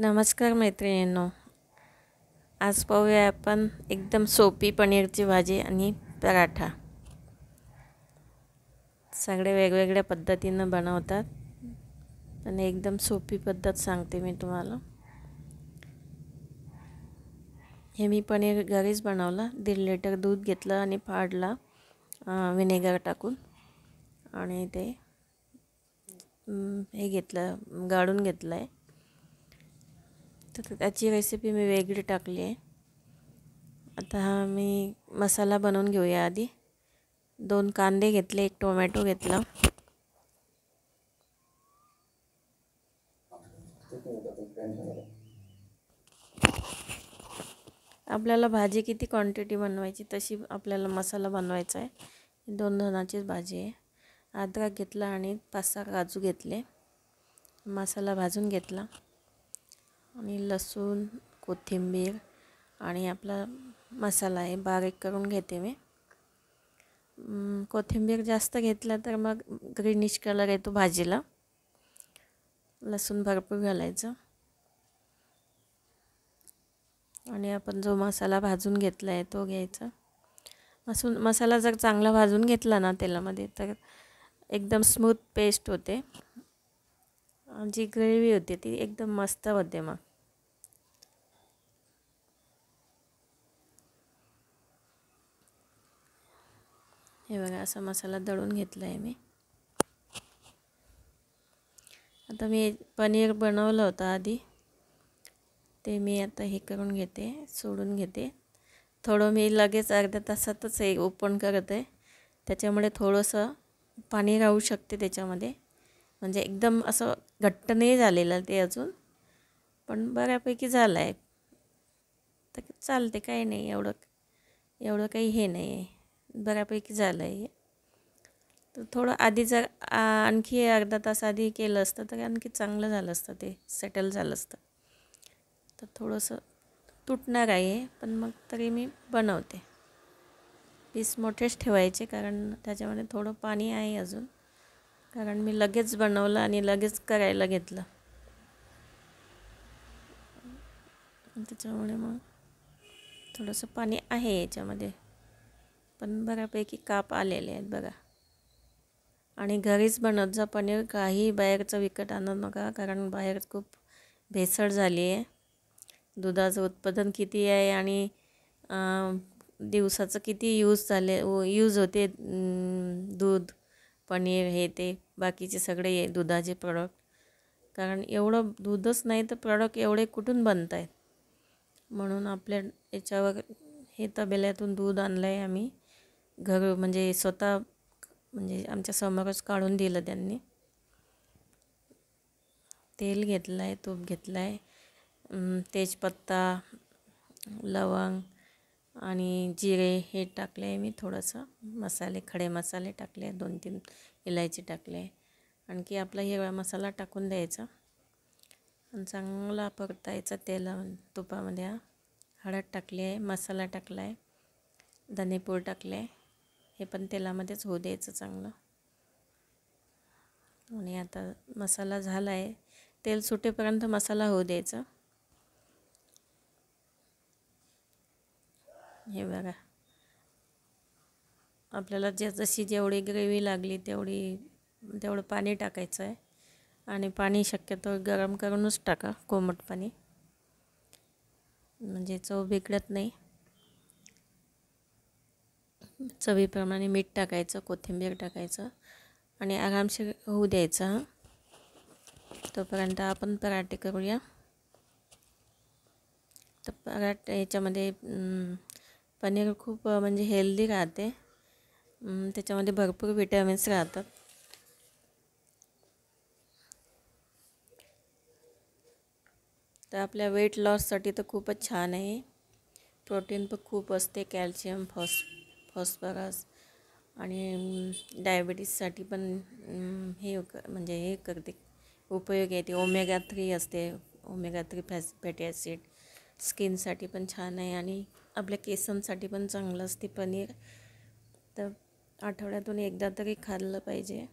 नमस्कार मैत्रिणींनो, आज पाहूया आपण एकदम सोपी पनीरची भाजी आणि पराठा. सगळे वेगवेगळ्या पद्धतीनं बनवतात, पण एकदम सोपी पद्धत सांगते मी तुम्हाला. हे मी पनीर घरीच बनवलं. 1.5 लिटर दूध घेतलं आणि फाडला व्हिनेगर टाकून, आणि ते हे घेतलं, गाळून घेतलं आहे. तर त्याची रेसिपी मी वेगळी टाकली आहे. आता मी मसाला बनवून घेऊया. आधी 2 कांदे घेतले, 1 टोमॅटो घेतला. आपल्याला भाजी किती क्वांटिटी बनवायची तशी आपल्याला मसाला बनवायचा आहे. 2 जणांचीच भाजी आहे. अद्रक घेतला आणि 5-6 काजू घेतले. मसाला भाजून घेतला आणि लसूण, कोथिंबीर आणि आपला मसाला आहे बारीक करून घेते मी. कोथिंबीर जास्त घेतला तर मग ग्रीनिश कलर येतो भाजीला. लसूण भरपूर घालायचं आणि आपण जो मसाला भाजून घेतला आहे तो घ्यायचा. मसाला जर चांगला भाजून घेतला ना तेलामध्ये तर एकदम स्मूथ पेस्ट होते. जी ग्रेव्ही होते ती एकदम मस्त होते. मग हे बघा, असा मसाला दळून घेतला आहे मी. आता मी पनीर बनवलं होतं आधी, ते मी आता हे करून घेते, सोडून घेते. थोडं मी लगेच अर्ध्या तासातच हे ओपन करत आहे, त्याच्यामुळे थोडंसं पाणी राहू शकते त्याच्यामध्ये. म्हणजे एकदम असं घट्ट नाही झालेलं ते अजून, पण बऱ्यापैकी झालं आहे. तर चालते, काही नाही, एवढं काही हे नाही आहे, बऱ्यापैकी झालं आहे. तर थोडं आधी जर आणखी अर्धा तास आधी केलं असतं तर आणखी चांगलं झालं असतं, ते सेटल झालं असतं. तर थोडंसं तुटणार आहे, पण मग तरी मी बनवते. पीस मोठेच ठेवायचे, कारण त्याच्यामध्ये थोडं पाणी आहे अजून, कारण मी लगेच बनवलं आणि लगेच करायला घेतलं, त्याच्यामुळे मग थोडंसं पाणी आहे याच्यामध्ये. पण बऱ्यापैकी काप आलेले आहेत बघा. आणि घरीच बनवत जा पनीर, काही बाहेरचं विकत आणू नका, कारण बाहेर खूप भेसळ झाली आहे. दुधाचं उत्पादन किती आहे आणि दिवसाचं किती यूज होते दूध, पनीर, हे ते बाकीचे सगळे दुधाचे प्रॉडक्ट. कारण एवढं दूधच नाही तर प्रॉडक्ट एवढे कुठून बनत आहेत. म्हणून आपल्या याच्यावर हे तबेल्यातून दूध आणलं आहे आम्ही म्हणजे स्वतः, म्हणजे आमच्या समोरच काढून दिलं त्यांनी. तेल घेतलं आहे, तूप घेतलं आहे, तेजपत्ता, लवंग आणि जिरे हे टाकले आहे मी. थोडंसं खडे मसाले टाकले, 2-3 इलायची टाकले. आणखी आपला हिरवा मसाला टाकून द्यायचा आणि चांगला परतायचा तुपामध्ये. हळद टाकली आहे, मसाला टाकला आहे, धनेपूड टाकले आहे, हे पण तेलामध्येच होऊ द्यायचं चांगलं. आणि आता मसाला झाला आहे, तेल सुटेपर्यंत मसाला होऊ द्यायचा. हे बघा, आपल्याला जशी जेवढी ग्रेव्ही लागली तेवढं पाणी टाकायचं आहे. आणि पाणी शक्यतो गरम करूनच टाका, कोमट पाणी, म्हणजे चव बिघडत नाही. चवीप्रमाणे मीठ टाकायचं, कोथिंबीर टाकायचं आणि आरामशीर होऊ द्यायचं. तोपर्यंत आपण पराठे करूया. तर याच्यामध्ये पनीर खूप म्हणजे हेल्दी राहते, त्याच्यामध्ये भरपूर विटॅमिन्स राहतात. तर आपल्या वेट लॉससाठी तर खूपच छान आहे. प्रोटीन पण खूप असते, कॅल्शियम, फॉस्फरस, आणि डायबिटीससाठी पण म्हणजे हे करते, उपयोग येते. ओमेगा 3 असते, ओमेगा 3 फॅटी ॲसिड. स्किनसाठी पण छान आहे आणि आपल्या केसांसाठी पण चांगलं असते पनीर. तर आठवड्यातून एकदा तरी खाल्लं पाहिजे.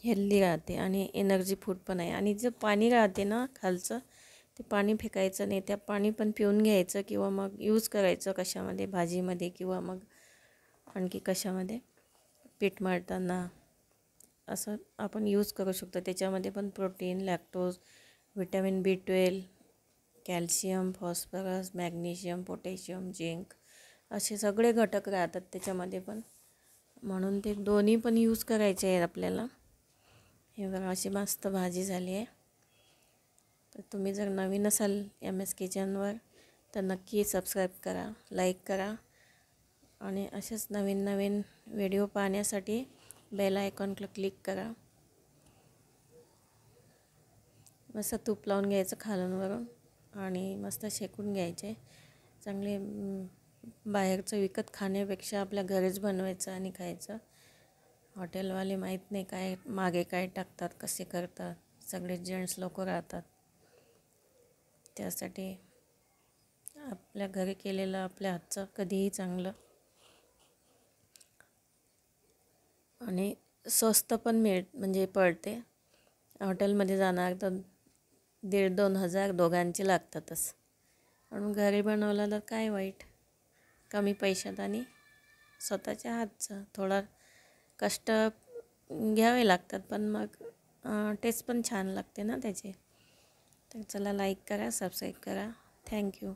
हेल्दी राहते आणि एनर्जी फूड पण आहे. आणि जे पाणी राहते ना खालचं, ते पाणी फेकायचं नाही, त्या पाणी पण पिऊन घ्यायचं किंवा मग यूज करायचं कशामध्ये, भाजीमध्ये किंवा मग आणखी कशामध्ये, पीठ मळताना असं आपण यूज करू शकतो. त्याच्यामध्ये पण protein, lactose, vitamin B12, calcium, phosphorus, magnesium, potassium, zinc असे सगळे घटक राहतात त्याच्यामध्ये पण. म्हणून ते दोन्ही पण यूज करायचे आहेत आपल्याला. हे बघा अशी मस्त भाजी झाली आहे. तर तुम्ही जर नवीन असाल MS किचनवर तर नक्की सबस्क्राईब करा, लाईक करा आणि असेच नवीन नवीन व्हिडिओ पाहण्यासाठी बेल आयकॉनला क्लिक करा. मस्त तूप लावून घ्यायचं खालून वरून आणि मस्त शेकून घ्यायचे चांगले. बाहेरचं विकत खाण्यापेक्षा आपल्या घरीच बनवायचं आणि खायचं. हॉटेलवाले माहीत नाही काय मागे काय टाकतात, कसे करतात, सगळे जेंट्स लोक राहतात. त्यासाठी आपल्या घरी केलेलं आपल्या हातचं कधीही चांगलं. आणि स्वस्त पण म्हणजे पडते. हॉटेलमध्ये जाणार तर 1,500-2,000 हजार दोघांचे लागतातच. म्हणून घरी बनवलं तर काय वाईट, कमी पैशात आणि स्वतःच्या हातचं. थोडा कष्ट घ्यावे लागतात पण मग टेस्ट पण छान लागते ना त्याचे. तर चला लाईक करा, सबस्क्राईब करा. थँक्यू.